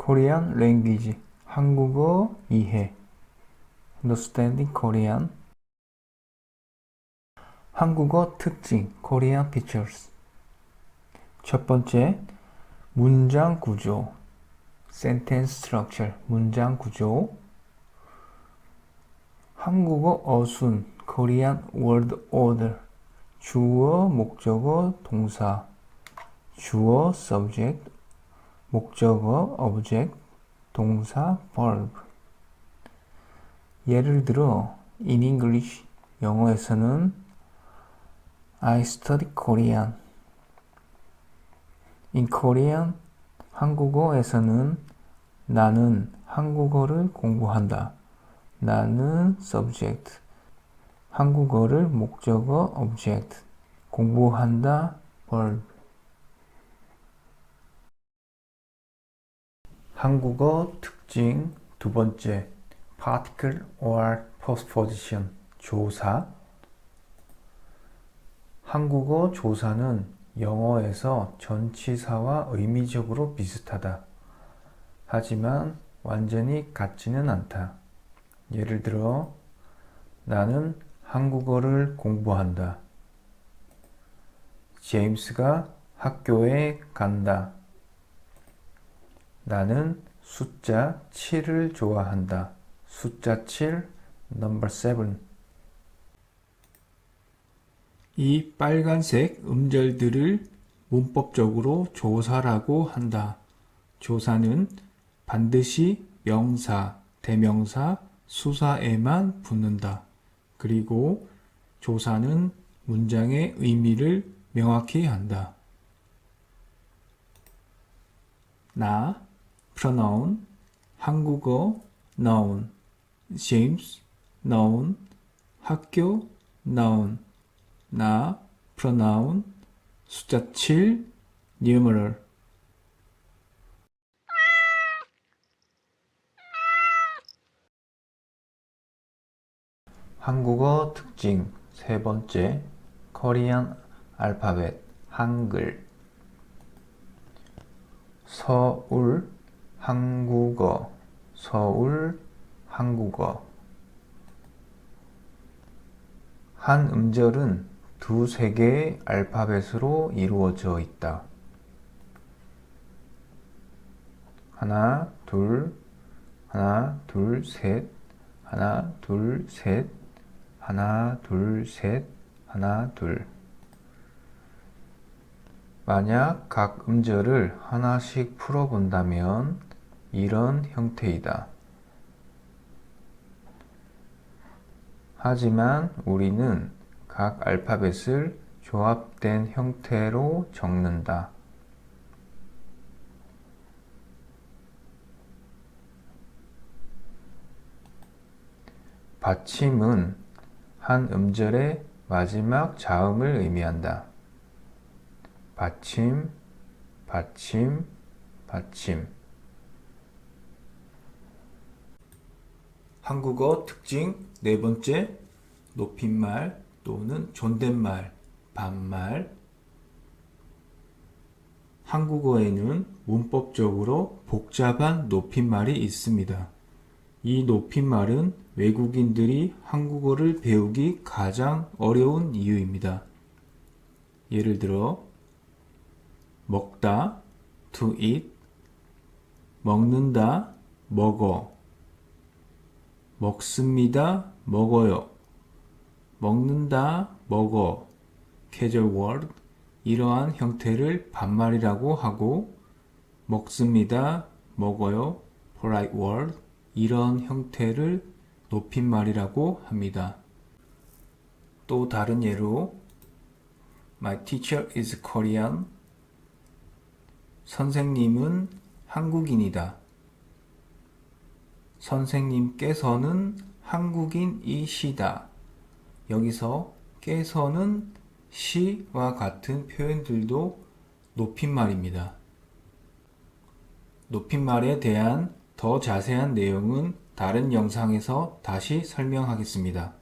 Korean language. 한국어 이해. Understanding Korean. 한국어 특징. Korean features. 첫 번째, 문장 구조. Sentence structure. 문장 구조. 한국어 어순. Korean word order. 주어, 목적어, 동사. 주어, subject. 목적어, object. 동사, verb. 예를 들어, in English, 영어에서는 I study Korean. In Korean, 한국어에서는 나는 한국어를 공부한다. 나는 subject. 한국어를 목적어, object. 공부한다, verb. 한국어 특징 두 번째, particle or postposition, 조사. 한국어 조사는 영어에서 전치사와 의미적으로 비슷하다. 하지만 완전히 같지는 않다. 예를 들어, 나는 한국어를 공부한다. 제임스가 학교에 간다. 나는 숫자 7을 좋아한다. 숫자 7, number 7. 이 빨간색 음절들을 문법적으로 조사라고 한다. 조사는 반드시 명사, 대명사, 수사에만 붙는다. 그리고 조사는 문장의 의미를 명확히 한다. 나, pronoun, 한국어, noun, James, noun, 학교, noun, 나, pronoun, 숫자 7, numeral. 한국어 특징 세 번째, 코리안 알파벳, 한글. 서울, 한국어, 서울, 한국어. 한 음절은 두세 개의 알파벳으로 이루어져 있다. 하나, 둘, 셋, 하나, 둘, 셋, 하나, 둘, 셋, 하나, 둘. 만약 각 음절을 하나씩 풀어본다면 이런 형태이다. 하지만 우리는 각 알파벳을 조합된 형태로 적는다. 받침은 한 음절의 마지막 자음을 의미한다. 받침, 받침, 받침. 한국어 특징 네 번째, 높임말 또는 존댓말, 반말. 한국어에는 문법적으로 복잡한 높임말이 있습니다. 이 높임말은 외국인들이 한국어를 배우기 가장 어려운 이유입니다. 예를 들어, 먹다, to eat, 먹는다, 먹어, 먹습니다, 먹어요, 먹는다, 먹어, casual word. 이러한 형태를 반말이라고 하고, 먹습니다, 먹어요, polite word. 이런 형태를 높임말이라고 합니다. 또 다른 예로, My teacher is Korean. 선생님은 한국인이다. 선생님께서는 한국인이시다. 여기서 께서는 시와 같은 표현들도 높임말입니다. 높임말에 대한 더 자세한 내용은 다른 영상에서 다시 설명하겠습니다.